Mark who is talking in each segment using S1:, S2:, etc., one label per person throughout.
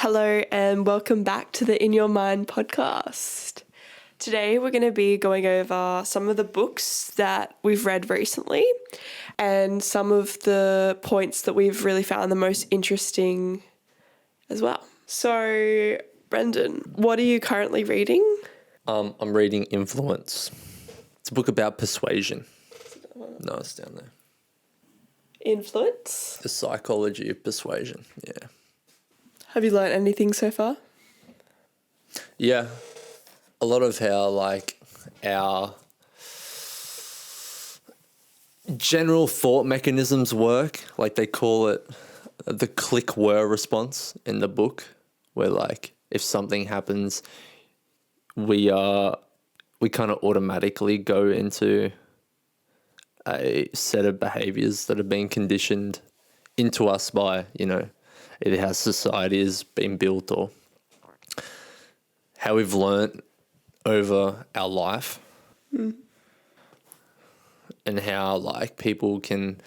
S1: Hello and welcome back to the In Your Mind podcast. Today we're going to be going over some of the books that we've read recently and some of the points that we've really found the most interesting as well. So, Brendan, what are you currently reading?
S2: I'm reading Influence. It's a book about persuasion. No, it's down there.
S1: Influence?
S2: The psychology of persuasion, yeah.
S1: Have you learned anything so far?
S2: Yeah, a lot of how our general thought mechanisms work. They call it the click-whir response in the book, where if something happens, we kind of automatically go into a set of behaviors that have been conditioned into us by, either how society has been built or how we've learnt over our life. And how people can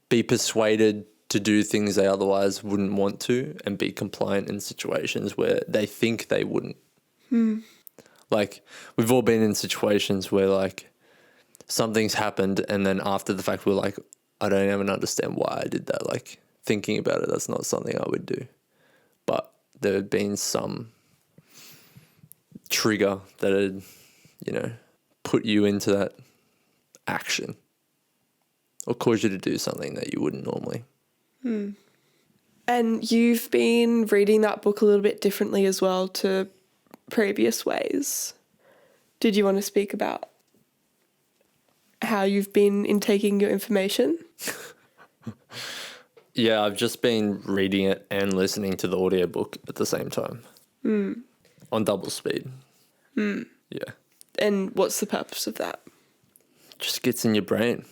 S2: be persuaded to do things they otherwise wouldn't want to and be compliant in situations where they think they wouldn't. We've all been in situations where something's happened and then after the fact we're like, I don't even understand why I did that. Thinking about it, that's not something I would do. But there had been some trigger that had, put you into that action or cause you to do something that you wouldn't normally.
S1: And you've been reading that book a little bit differently as well to previous ways. Did you want to speak about how you've been intaking your information?
S2: Yeah, I've just been reading it and listening to the audiobook at the same time. On double speed. Yeah.
S1: And what's the purpose of that?
S2: Just gets in your brain.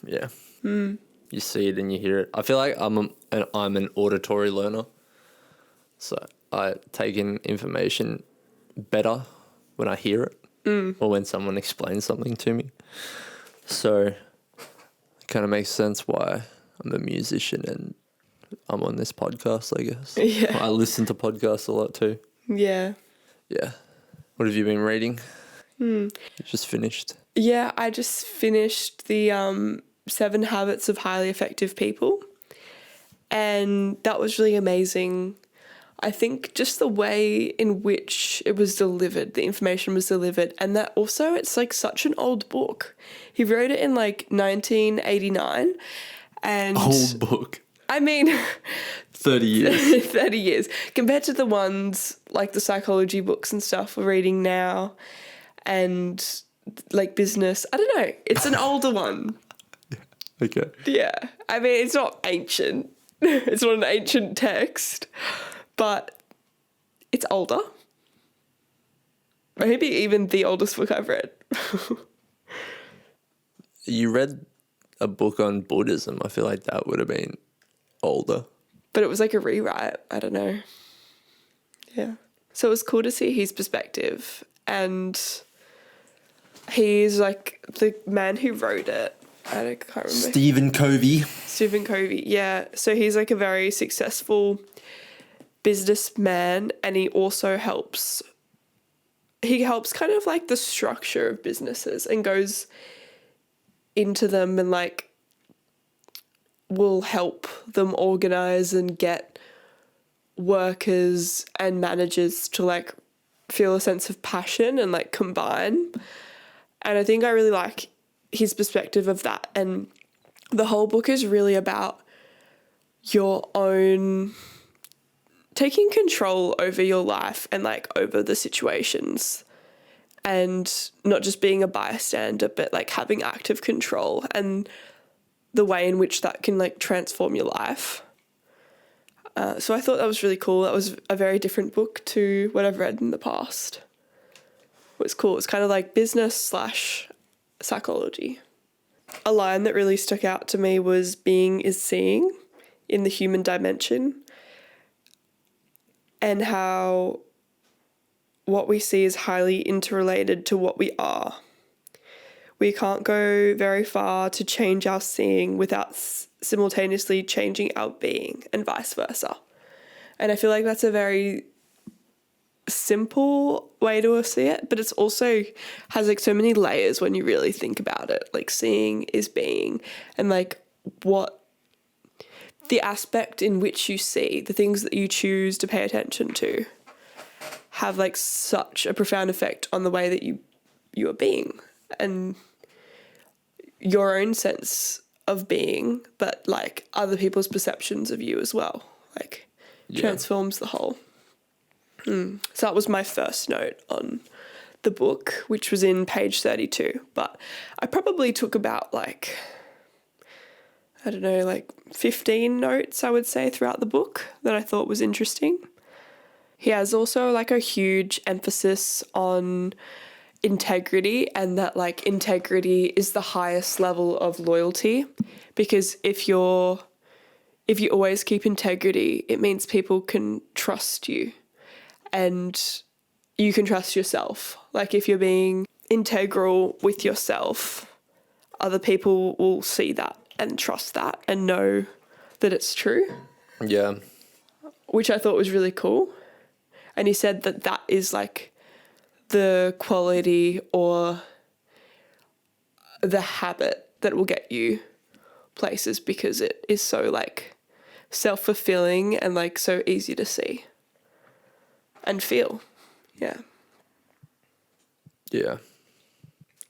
S2: Yeah. You see it and you hear it. I feel like I'm an auditory learner. So I take in information better when I hear it or when someone explains something to me. So it kind of makes sense why I'm a musician and I'm on this podcast, I guess.
S1: Yeah.
S2: I listen to podcasts a lot too.
S1: Yeah.
S2: Yeah. What have you been reading? You just finished?
S1: Yeah, I just finished the 7 Habits of Highly Effective People. And that was really amazing. I think just the way in which it was delivered, the information was delivered, and that also it's such an old book. He wrote it in 1989. And
S2: Old book.
S1: I mean
S2: 30 years.
S1: 30 years compared to the ones the psychology books and stuff we're reading now and business. I don't know. It's an older one.
S2: Okay.
S1: Yeah. I mean, it's not ancient. It's not an ancient text, but it's older. Maybe even the oldest book I've read.
S2: You read a book on Buddhism. I feel like that would have been older.
S1: But it was a rewrite. I don't know. Yeah. So it was cool to see his perspective. And he's the man who wrote it. I can't remember.
S2: Stephen Covey.
S1: Stephen Covey, yeah. So he's a very successful businessman, and he also helps kind of the structure of businesses and goes into them and will help them organize and get workers and managers to feel a sense of passion and combine. And I think I really like his perspective of that. And the whole book is really about your own taking control over your life and over the situations, and not just being a bystander, but having active control and the way in which that can transform your life. So I thought that was really cool. That was a very different book to what I've read in the past. It was cool. It's kind of business/psychology. A line that really stuck out to me was being is seeing in the human dimension, and how what we see is highly interrelated to what we are. We can't go very far to change our seeing without simultaneously changing our being, and vice versa. And I feel like that's a very simple way to see it, but it's also has like so many layers when you really think about it. Like seeing is being, and like what the aspect in which you see, the things that you choose to pay attention to, have like such a profound effect on the way that you are being and your own sense of being, but like other people's perceptions of you as well. Like transforms the whole. So that was my first note on the book, which was in page 32. But I probably took about like, I don't know, like 15 notes, I would say, throughout the book that I thought was interesting. He has also like a huge emphasis on integrity, and that like integrity is the highest level of loyalty, because if you always keep integrity, it means people can trust you and you can trust yourself. Like if you're being integral with yourself, other people will see that and trust that and know that it's true.
S2: Yeah.
S1: Which I thought was really cool. And he said that that is like the quality or the habit that will get you places, because it is so like self-fulfilling and like so easy to see and feel. Yeah.
S2: Yeah.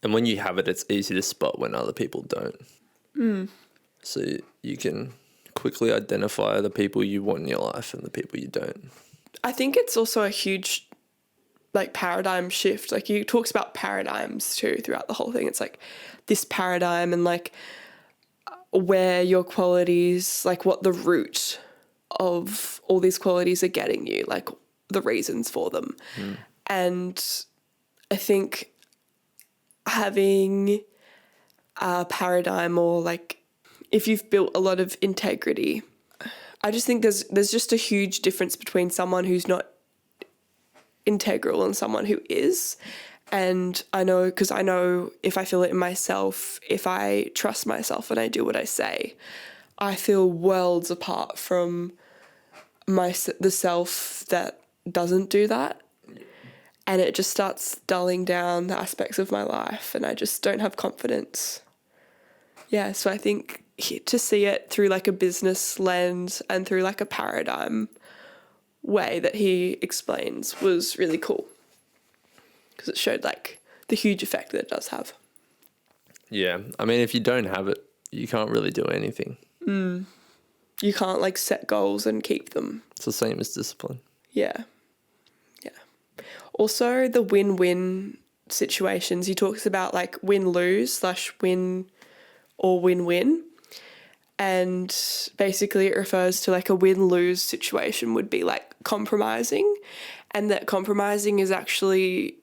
S2: And when you have it, it's easy to spot when other people don't. So you can quickly identify the people you want in your life and the people you don't.
S1: I think it's also a huge like paradigm shift. Like he talks about paradigms too throughout the whole thing. It's like this paradigm and like where your qualities, like what the root of all these qualities are getting you, like the reasons for them. And I think having a paradigm, or like if you've built a lot of integrity, I just think there's just a huge difference between someone who's not integral and someone who is. And I know, because I know if I feel it in myself, if I trust myself and I do what I say, I feel worlds apart from the self that doesn't do that. And it just starts dulling down the aspects of my life and I just don't have confidence. Yeah, so I think to see it through like a business lens and through like a paradigm way that he explains was really cool, because it showed like the huge effect that it does have.
S2: Yeah. I mean, if you don't have it, you can't really do anything.
S1: You can't like set goals and keep them.
S2: It's the same as discipline.
S1: Yeah. Also, the win-win situations. He talks about like win-lose / win or win-win. And basically it refers to like a win-lose situation would be like compromising, and that compromising is actually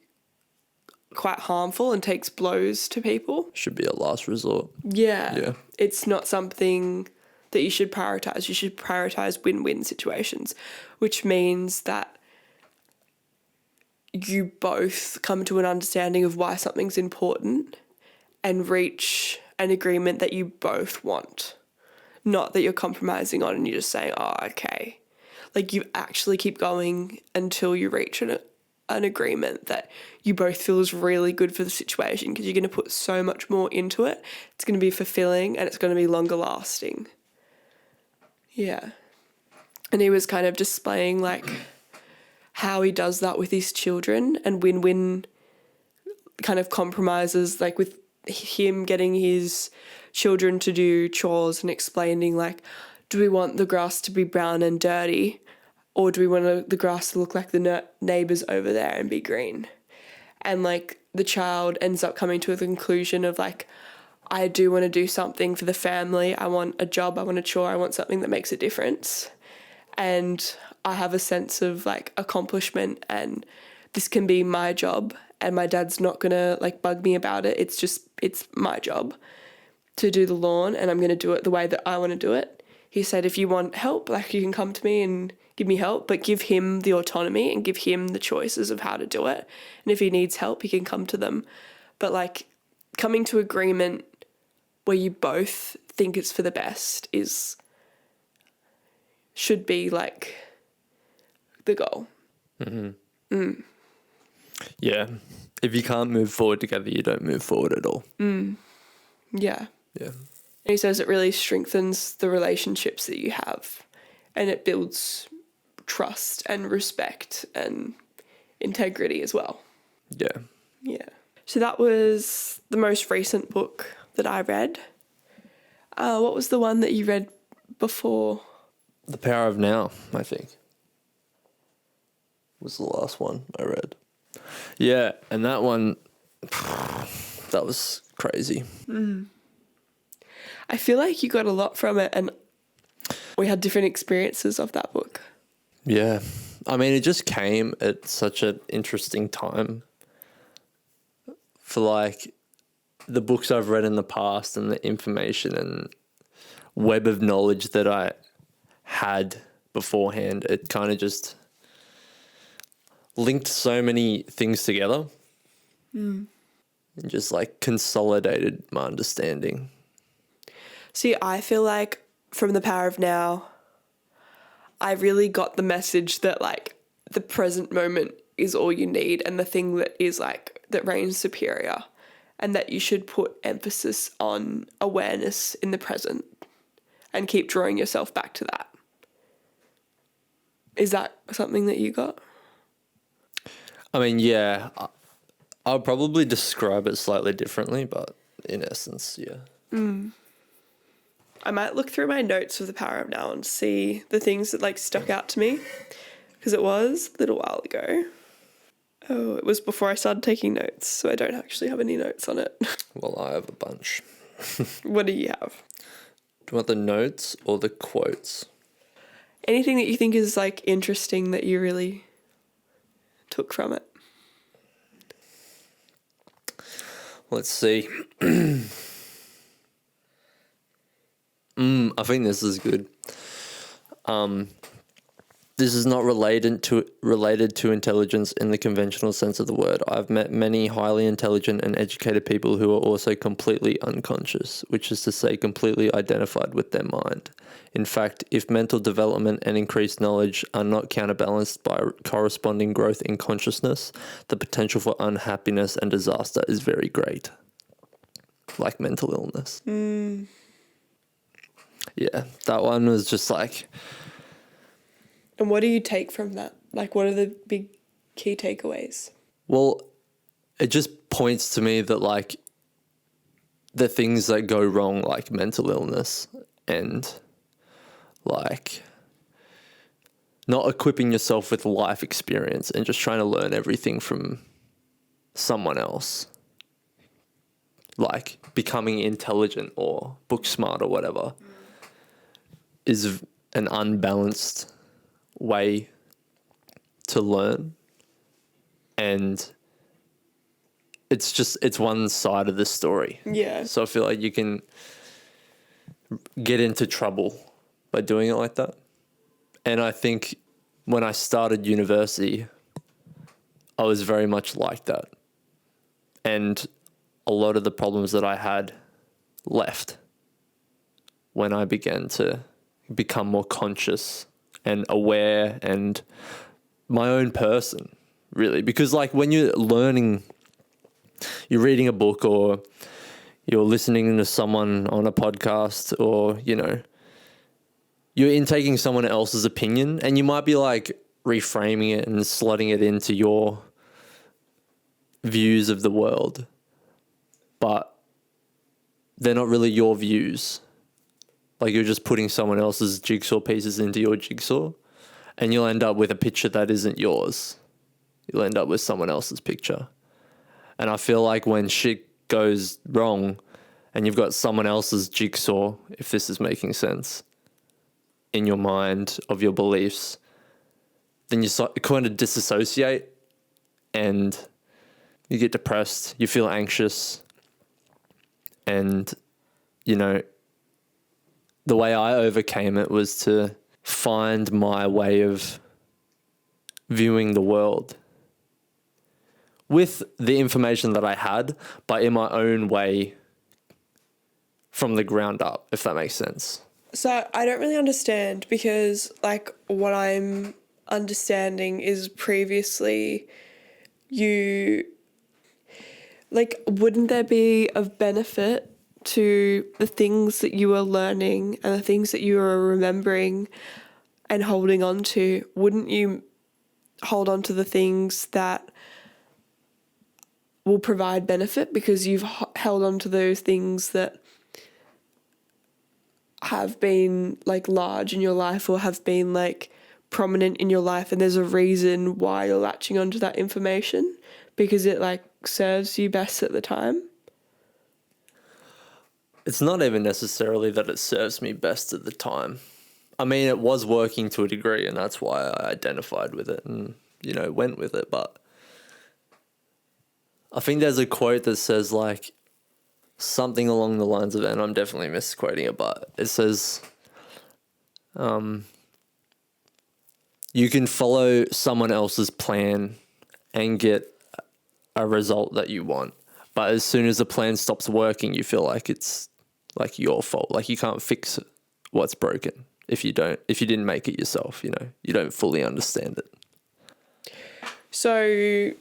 S1: quite harmful and takes blows to people.
S2: Should be a last resort.
S1: Yeah. It's not something that you should prioritize. You should prioritize win-win situations, which means that you both come to an understanding of why something's important and reach an agreement that you both want. Not that you're compromising on and you're just saying, oh, okay. Like you actually keep going until you reach an agreement that you both feel is really good for the situation, because you're going to put so much more into it. It's going to be fulfilling and it's going to be longer lasting. Yeah. And he was kind of displaying like how he does that with his children, and win-win kind of compromises, like with him getting his children to do chores and explaining like, do we want the grass to be brown and dirty, or do we want the grass to look like the neighbours over there and be green? And like the child ends up coming to a conclusion of like, I do want to do something for the family. I want a job, I want a chore, I want something that makes a difference. And I have a sense of like accomplishment, and this can be my job, and my dad's not going to like bug me about it. It's my job to do the lawn, and I'm going to do it the way that I want to do it. He said, if you want help, like you can come to me and give me help, but give him the autonomy and give him the choices of how to do it. And if he needs help, he can come to them. But like coming to agreement where you both think it's for the best should be like the goal.
S2: Yeah. If you can't move forward together, you don't move forward at all.
S1: Yeah.
S2: Yeah.
S1: And he says it really strengthens the relationships that you have, and it builds trust and respect and integrity as well.
S2: Yeah.
S1: Yeah. So that was the most recent book that I read. What was the one that you read before?
S2: The Power of Now, I think, was the last one I read. Yeah, and that one, that was crazy.
S1: I feel like you got a lot from it, and we had different experiences of that book.
S2: Yeah. I mean, it just came at such an interesting time for like the books I've read in the past and the information and web of knowledge that I had beforehand. It kind of just linked so many things together and just like consolidated my understanding.
S1: See, I feel like from The Power of Now, I really got the message that like the present moment is all you need, and the thing that is like that reigns superior, and that you should put emphasis on awareness in the present and keep drawing yourself back to that. Is that something that you got?
S2: I mean, yeah, I'll probably describe it slightly differently, but in essence, yeah.
S1: I might look through my notes of The Power of Now and see the things that like stuck out to me, because it was a little while ago. Oh, it was before I started taking notes, so I don't actually have any notes on it.
S2: Well, I have a bunch.
S1: What do you have?
S2: Do you want the notes or the quotes?
S1: Anything that you think is like interesting that you really took from it?
S2: Let's see. I think this is good. This is not related to intelligence in the conventional sense of the word. I've met many highly intelligent and educated people who are also completely unconscious, which is to say completely identified with their mind. In fact, if mental development and increased knowledge are not counterbalanced by corresponding growth in consciousness, the potential for unhappiness and disaster is very great. Like mental illness. Yeah, that one was just like...
S1: And what do you take from that? Like, what are the big key takeaways?
S2: Well, it just points to me that, like, the things that go wrong, like mental illness and, like, not equipping yourself with life experience and just trying to learn everything from someone else, like becoming intelligent or book smart or whatever, is an unbalanced way to learn, and it's one side of the story.
S1: Yeah.
S2: So I feel like you can get into trouble by doing it like that. And I think when I started university, I was very much like that. And a lot of the problems that I had left when I began to become more conscious and aware and my own person, really. Because like when you're learning, you're reading a book or you're listening to someone on a podcast, or, you know, you're intaking someone else's opinion, and you might be like reframing it and slotting it into your views of the world, but they're not really your views. Like you're just putting someone else's jigsaw pieces into your jigsaw, and you'll end up with a picture that isn't yours. You'll end up with someone else's picture. And I feel like when shit goes wrong and you've got someone else's jigsaw, if this is making sense, in your mind of your beliefs, then you kind of disassociate and you get depressed, you feel anxious. And, you know, the way I overcame it was to find my way of viewing the world with the information that I had, but in my own way from the ground up, if that makes sense.
S1: So I don't really understand, because like what I'm understanding is previously you, like, wouldn't there be of benefit to the things that you were learning and the things that you were remembering and holding on to? Wouldn't you hold on to the things that will provide benefit because you've held on to those things that have been like large in your life or have been like prominent in your life, and there's a reason why you're latching onto that information because it like serves you best at the time?
S2: It's not even necessarily that it serves me best at the time. I mean, it was working to a degree, and that's why I identified with it and, you know, went with it. But I think there's a quote that says, like, something along the lines of, and I'm definitely misquoting it, but it says, you can follow someone else's plan and get a result that you want. But as soon as the plan stops working, you feel like it's like your fault. Like you can't fix what's broken if you didn't make it yourself, you know, you don't fully understand it.
S1: So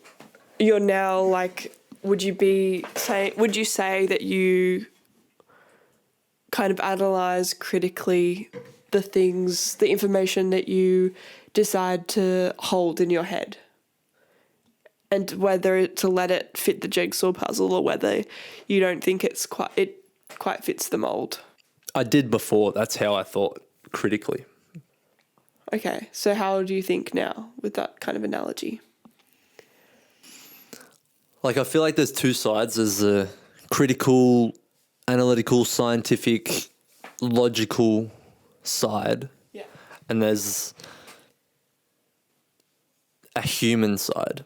S1: you're now like, would you say that you kind of analyze critically the information that you decide to hold in your head, and whether to let it fit the jigsaw puzzle or whether you don't think it quite fits the mold?
S2: I did before. That's how I thought critically.
S1: Okay, so how do you think now with that kind of analogy?
S2: Like, I feel like there's two sides. There's a critical, analytical, scientific, logical side.
S1: Yeah.
S2: And there's a human side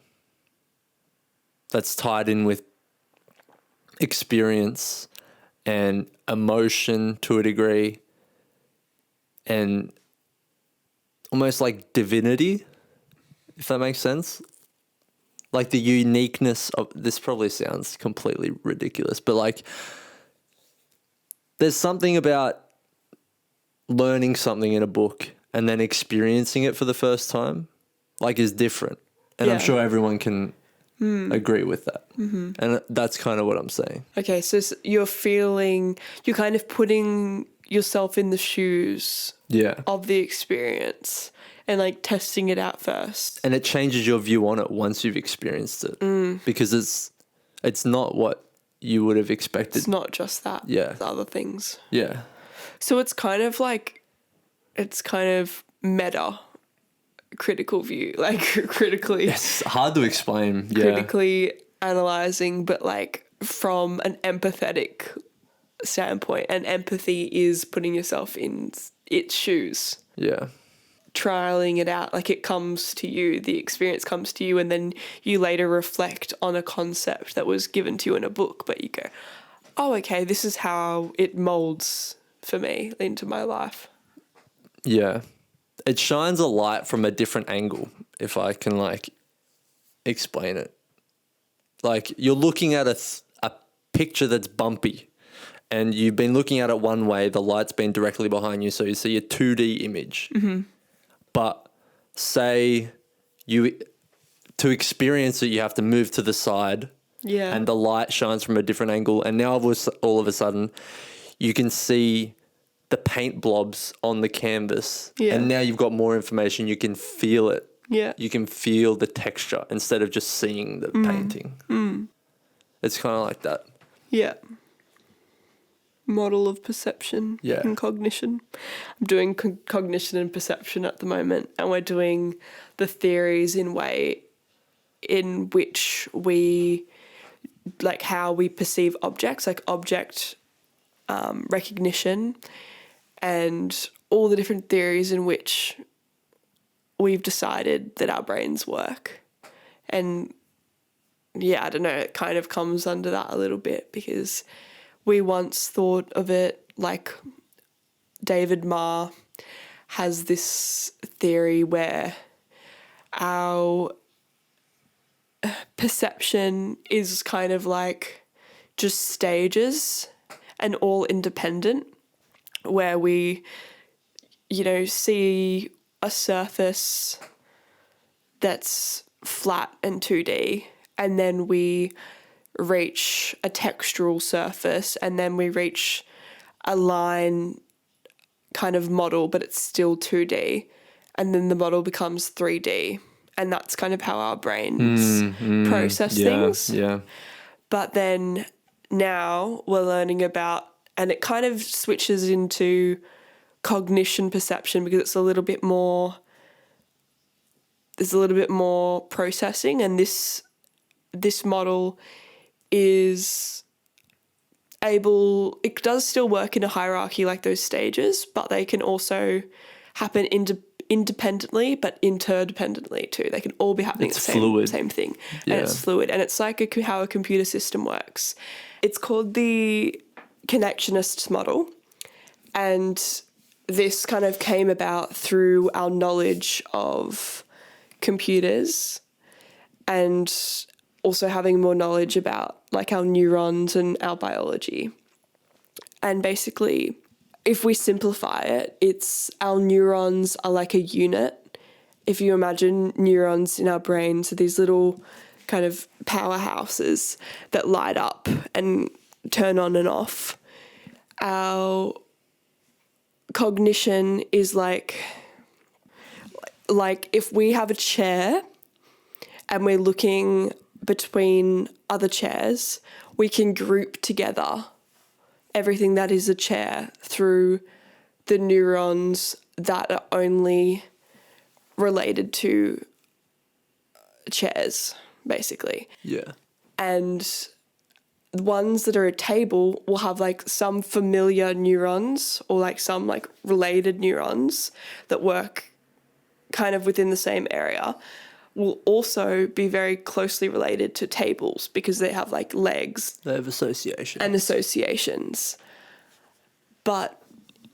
S2: that's tied in with experience and emotion to a degree and almost like divinity, if that makes sense. Like the uniqueness of, this probably sounds completely ridiculous, but like there's something about learning something in a book and then experiencing it for the first time, like, is different. And I'm sure everyone can agree with that. Mm-hmm. And that's kind of what I'm saying.
S1: Okay, so you're kind of putting yourself in the shoes of the experience and like testing it out first.
S2: And it changes your view on it once you've experienced it. Because it's not what you would have expected.
S1: It's not just that.
S2: Yeah.
S1: It's other things.
S2: Yeah.
S1: So it's kind of meta critical view, like critically.
S2: It's hard to explain. Yeah.
S1: Critically analyzing, but like from an empathetic standpoint, and empathy is putting yourself in its shoes.
S2: Yeah.
S1: Trialing it out, like it comes to you, the experience comes to you, and then you later reflect on a concept that was given to you in a book, but you go, oh, okay, this is how it molds for me into my life.
S2: Yeah. It shines a light from a different angle, if I can like explain it. Like you're looking at a picture that's bumpy and you've been looking at it one way, the light's been directly behind you, so you see a 2D image. Mm-hmm. But say to experience it, you have to move to the side.
S1: Yeah.
S2: And the light shines from a different angle. And now all of a sudden you can see the paint blobs on the canvas. Yeah. And now you've got more information. You can feel it.
S1: Yeah.
S2: You can feel the texture instead of just seeing the painting. Mm. It's kind of like that.
S1: Yeah. Model of perception and cognition. I'm doing cognition and perception at the moment, and we're doing the theories in which we, like how we perceive objects, like object recognition, and all the different theories in which we've decided that our brains work. And yeah, I don't know, it kind of comes under that a little bit because we once thought of it like David Marr has this theory where our perception is kind of like just stages and all independent, where we, see a surface that's flat and 2D, and then we reach a textural surface, and then we reach a line kind of model, but it's still 2D, and then the model becomes 3D. And that's kind of how our brains process things.
S2: Yeah.
S1: But then now we're learning about, and it kind of switches into cognition perception, because it's a little bit more, there's a little bit more processing, and this model is able, it does still work in a hierarchy like those stages, but they can also happen independently but interdependently too. They can all be happening at the same thing.
S2: Yeah.
S1: And it's fluid, and it's like how a computer system works. It's called the connectionist model, and this kind of came about through our knowledge of computers and also having more knowledge about like our neurons and our biology. And basically, if we simplify it, it's our neurons are like a unit. If you imagine neurons in our brains, so these little kind of powerhouses that light up and turn on and off. Our cognition is like if we have a chair and we're looking between other chairs, we can group together everything that is a chair through the neurons that are only related to chairs, basically.
S2: Yeah.
S1: And ones that are a table will have like some familiar neurons or like some like related neurons that work kind of within the same area, will also be very closely related to tables because they have like legs.
S2: They have association.
S1: And associations. But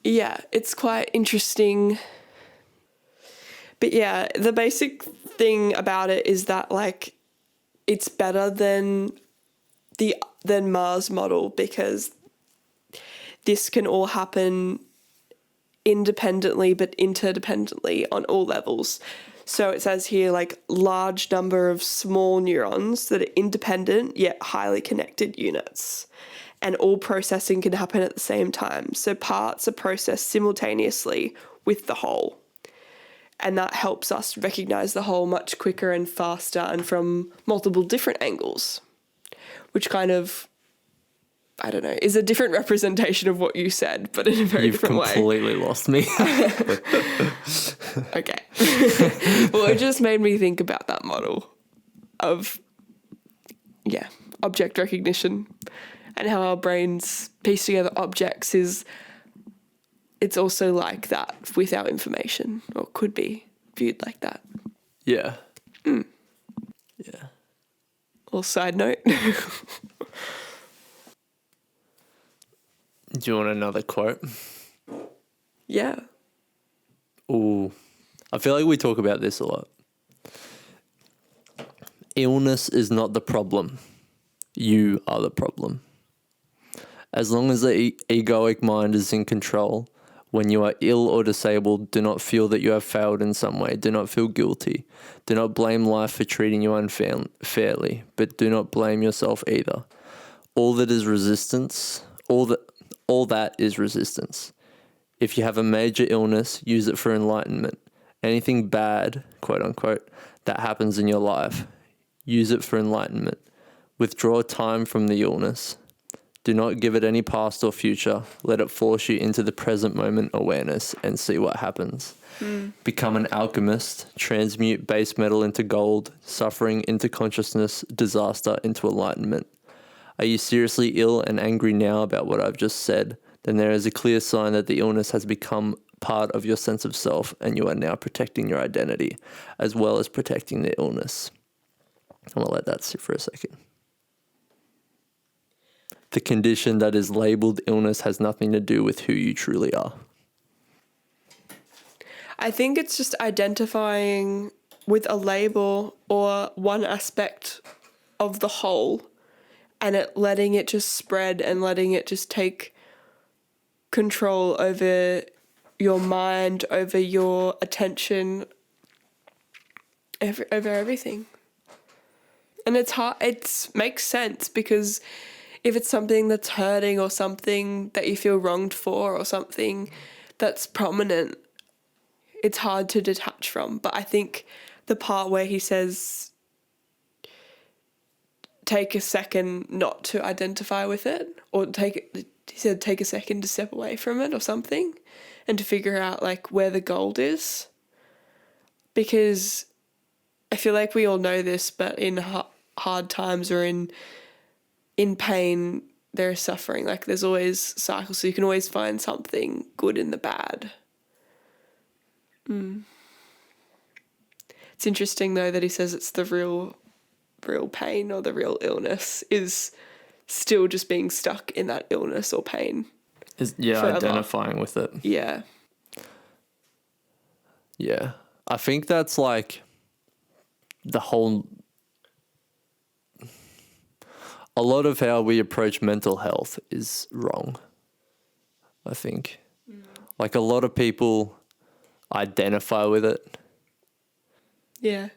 S1: yeah, it's quite interesting. But yeah, the basic thing about it is that like it's better than Mars model, because this can all happen independently but interdependently on all levels. So it says here like large number of small neurons that are independent yet highly connected units, and all processing can happen at the same time. So parts are processed simultaneously with the whole, and that helps us recognize the whole much quicker and faster and from multiple different angles, which kind of, I don't know, is a different representation of what you said, but in a very different way.
S2: You've completely lost me.
S1: Okay. Well, it just made me think about that model of, yeah, object recognition and how our brains piece together objects it's also like that with our information, or could be viewed like that.
S2: Yeah.
S1: Yeah. Little side note.
S2: Do you want another quote?
S1: Yeah.
S2: Ooh. I feel like we talk about this a lot. Illness is not the problem. You are the problem. As long as the egoic mind is in control, when you are ill or disabled, do not feel that you have failed in some way. Do not feel guilty. Do not blame life for treating you unfairly, but do not blame yourself either. All that is resistance, all that is resistance. If you have a major illness, use it for enlightenment. Anything bad, quote unquote, that happens in your life, use it for enlightenment. Withdraw time from the illness. Do not give it any past or future. Let it force you into the present moment awareness and see what happens. Become an alchemist. Transmute base metal into gold, suffering into consciousness, disaster into enlightenment. Are you seriously ill and angry now about what I've just said? Then there is a clear sign that the illness has become part of your sense of self, and you are now protecting your identity as well as protecting the illness. I'm going to let that sit for a second. The condition that is labeled illness has nothing to do with who you truly are.
S1: I think it's just identifying with a label or one aspect of the whole, and letting it just spread and letting it just take control over your mind, over your attention, over everything. And it's hard. It makes sense because if it's something that's hurting or something that you feel wronged for or something that's prominent, it's hard to detach from. But I think the part where he says, take a second not to identify with it, or he said take a second to step away from it or something, and to figure out like where the gold is. Because I feel like we all know this, but in hard times or in pain, there is suffering. Like there's always cycles, so you can always find something good in the bad. It's interesting though that he says it's the real pain or the real illness is still just being stuck in that illness or pain. Forever.
S2: Identifying with it.
S1: Yeah.
S2: Yeah. I think that's like the whole... A lot of how we approach mental health is wrong, I think. Like a lot of people identify with it.
S1: Yeah.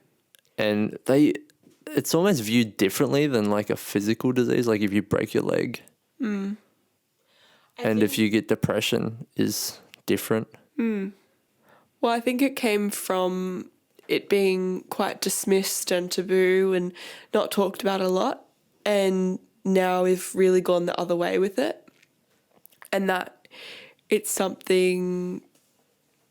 S2: And it's almost viewed differently than like a physical disease. Like if you break your leg and if you get depression is different.
S1: Well, I think it came from it being quite dismissed and taboo and not talked about a lot. And now we've really gone the other way with it. And that it's something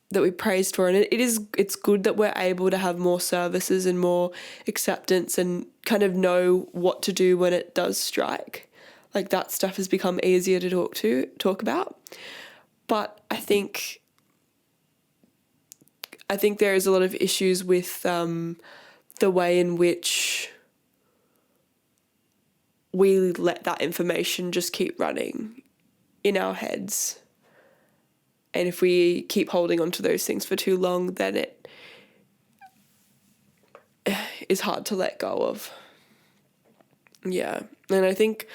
S1: that we praised for. And it's good that we're able to have more services and more acceptance and kind of know what to do when it does strike. Like that stuff has become easier to talk about. But I think there is a lot of issues with the way in which we let that information just keep running in our heads. And if we keep holding on to those things for too long, then it is hard to let go of. Yeah. And I think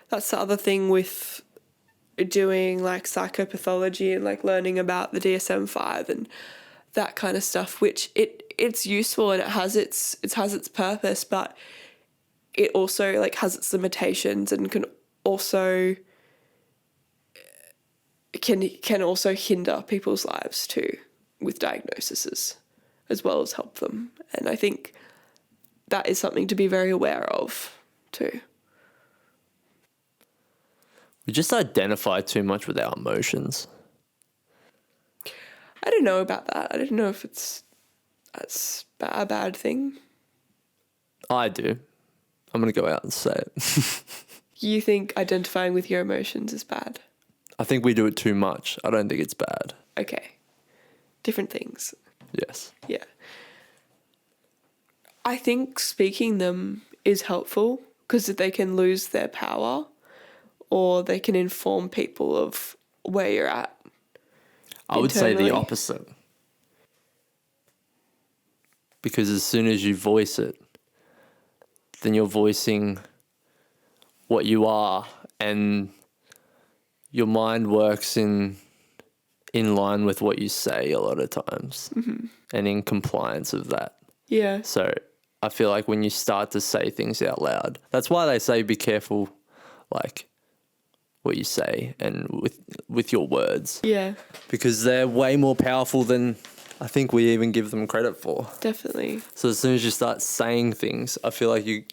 S1: that's the other thing with doing like psychopathology and like learning about the DSM-5 and that kind of stuff, which it's useful and it has its purpose, but it also like has its limitations and can also hinder people's lives too with diagnoses as well as help them. And I think that is something to be very aware of too.
S2: We just identify too much with our emotions.
S1: I don't know about that. I don't know if that's a bad thing.
S2: I do. I'm going to go out and say it.
S1: You think identifying with your emotions is bad?
S2: I think we do it too much. I don't think it's bad.
S1: Okay. Different things.
S2: Yes.
S1: Yeah. I think speaking them is helpful because they can lose their power or they can inform people of where you're at.
S2: I would say the opposite. Because as soon as you voice it, then you're voicing what you are, and your mind works in line with what you say a lot of times and in compliance of that.
S1: Yeah.
S2: So I feel like when you start to say things out loud, that's why they say be careful, like, what you say and with your words.
S1: Yeah.
S2: Because they're way more powerful than I think we even give them credit for.
S1: Definitely.
S2: So as soon as you start saying things, I feel like you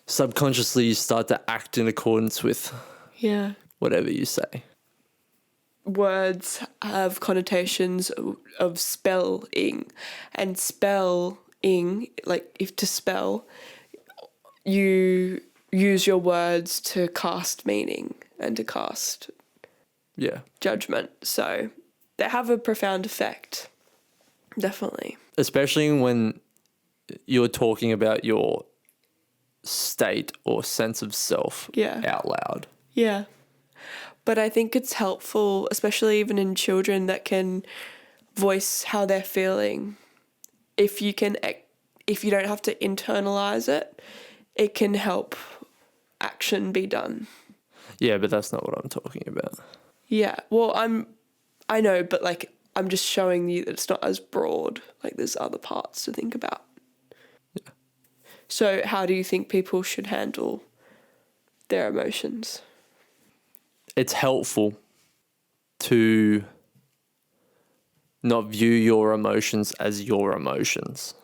S2: start to act in accordance with whatever you say.
S1: Words have connotations of spelling, and spelling, like if to spell, you use your words to cast meaning and to cast judgment. So they have a profound effect. Definitely.
S2: Especially when you're talking about your state or sense of self out loud. Yeah.
S1: But I think it's helpful, especially even in children that can voice how they're feeling. If you don't have to internalize it, it can help action be done.
S2: Yeah, but that's not what I'm talking about.
S1: Yeah. Well, I know, but like I'm just showing you that it's not as broad. Like there's other parts to think about. So how do you think people should handle their emotions?
S2: It's helpful to not view your emotions as your emotions.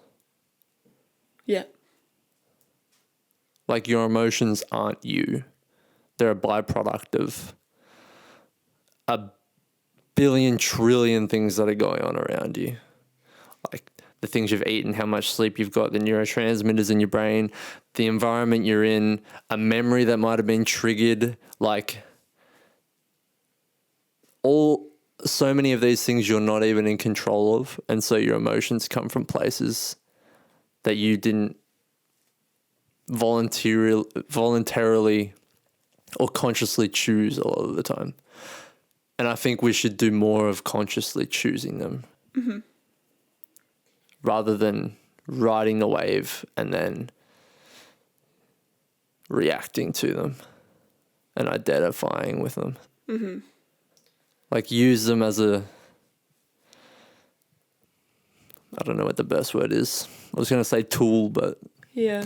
S1: Yeah.
S2: Like, your emotions aren't you. They're a byproduct of a billion trillion things that are going on around you. Like the things you've eaten, how much sleep you've got, the neurotransmitters in your brain, the environment you're in, a memory that might have been triggered, like so many of these things you're not even in control of. And so your emotions come from places that you didn't voluntarily or consciously choose a lot of the time. And I think we should do more of consciously choosing them rather than riding the wave and then reacting to them and identifying with them. Like, use them as I don't know what the best word is. I was going to say tool, but...
S1: Yeah.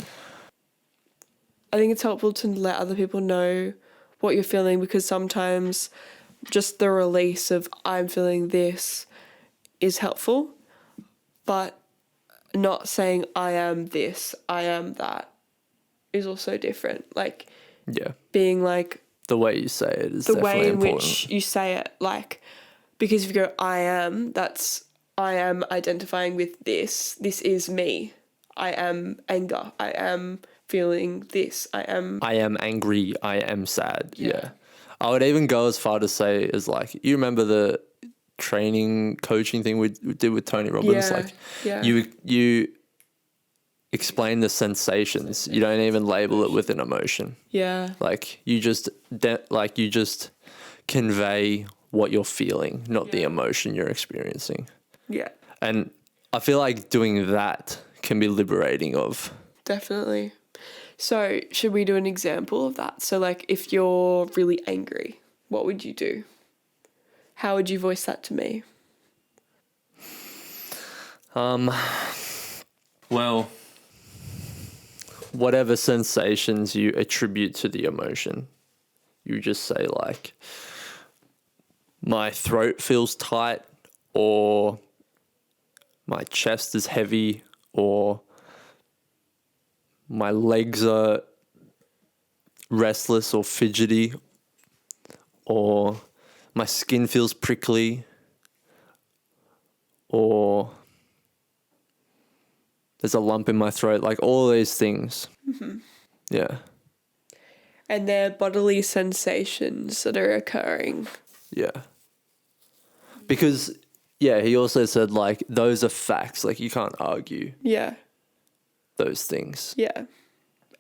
S1: I think it's helpful to let other people know what you're feeling, because sometimes just the release of I'm feeling this is helpful, but not saying I am this, I am that is also different. Like,
S2: yeah,
S1: being like,
S2: the way you say it is
S1: the
S2: definitely
S1: way in
S2: important.
S1: which you say it, like, because if you go I am, that's I am identifying with this is me. I am anger, I am feeling this, I am
S2: angry, I am sad.
S1: Yeah.
S2: Yeah. I would even go as far to say is like, you remember the coaching thing we did with Tony Robbins?
S1: Yeah,
S2: Like,
S1: yeah.
S2: you explain the sensations. You don't even label it with an emotion.
S1: Yeah.
S2: Like, you just convey what you're feeling, not the emotion you're experiencing.
S1: Yeah.
S2: And I feel like doing that can be liberating of...
S1: Definitely. So should we do an example of that? So like, if you're really angry, what would you do? How would you voice that to me?
S2: Well, whatever sensations you attribute to the emotion, you just say like, my throat feels tight, or my chest is heavy, or my legs are restless or fidgety, or my skin feels prickly, or there's a lump in my throat, like all these things. Yeah.
S1: And they're bodily sensations that are occurring.
S2: Yeah. Because, yeah, he also said, like, those are facts. Like, you can't argue
S1: Yeah.
S2: those things.
S1: Yeah.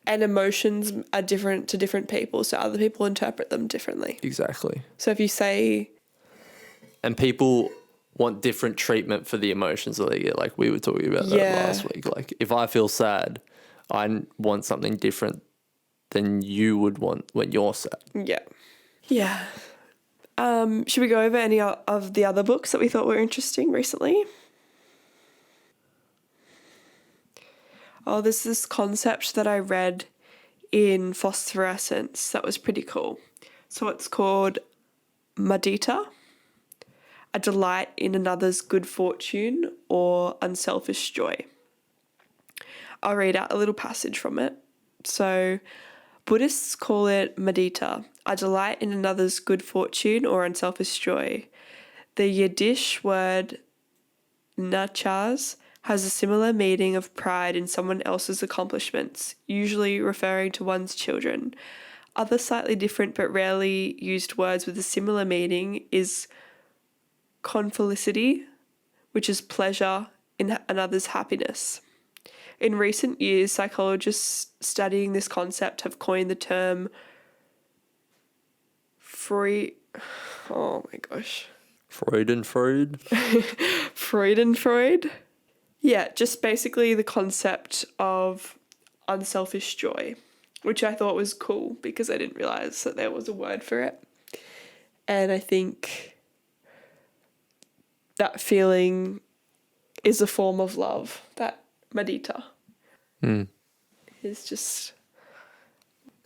S1: And emotions are different to different people, so other people interpret them differently.
S2: Exactly.
S1: So if you say...
S2: And people want different treatment for the emotions that they get. Like, we were talking about that last week. Like, if I feel sad, I want something different than you would want when you're sad.
S1: Yeah. Yeah. Should we go over any of the other books that we thought were interesting recently? Oh, there's this concept that I read in Phosphorescence that was pretty cool. So it's called mudita, a delight in another's good fortune or unselfish joy. I'll read out a little passage from it. So Buddhists call it mudita, a delight in another's good fortune or unselfish joy. The Yiddish word nachas has a similar meaning of pride in someone else's accomplishments, usually referring to one's children. Other slightly different but rarely used words with a similar meaning is confelicity, which is pleasure in another's happiness. In recent years, psychologists studying this concept have coined the term Freud. Freudenfreud. Yeah, just basically the concept of unselfish joy, which I thought was cool because I didn't realize that there was a word for it. And I think that feeling is a form of love, that mudita. is just,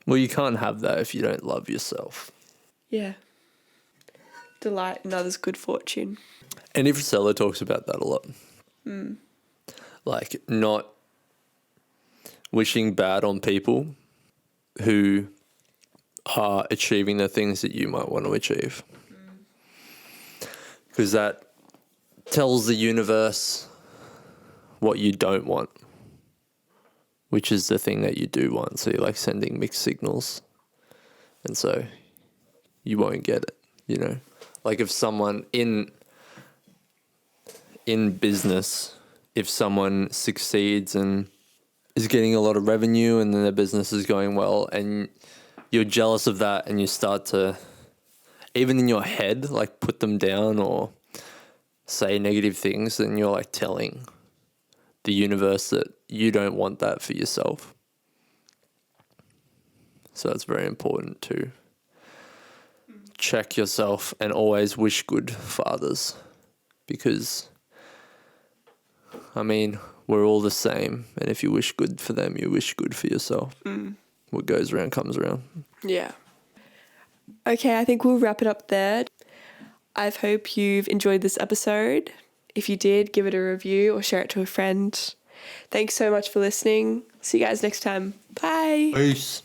S2: Well, you can't have that if you don't love yourself.
S1: yeah. Delight in others' good fortune.
S2: Andy Frisella talks about that a lot. Like, not wishing bad on people who are achieving the things that you might want to achieve. Because that tells the universe what you don't want, which is the thing that you do want. So you're like sending mixed signals. And so you won't get it, you know? Like if someone in business, if someone succeeds and is getting a lot of revenue and then their business is going well and you're jealous of that and you start to, even in your head, like put them down or say negative things, then you're like telling the universe that you don't want that for yourself. So it's very important to check yourself and always wish good for others, because I mean, we're all the same, and if you wish good for them, you wish good for yourself. What goes around comes around.
S1: Yeah. Okay, I think we'll wrap it up there. I hope you've enjoyed this episode. If you did, give it a review or share it to a friend. Thanks so much for listening. See you guys next time. Bye.
S2: Peace.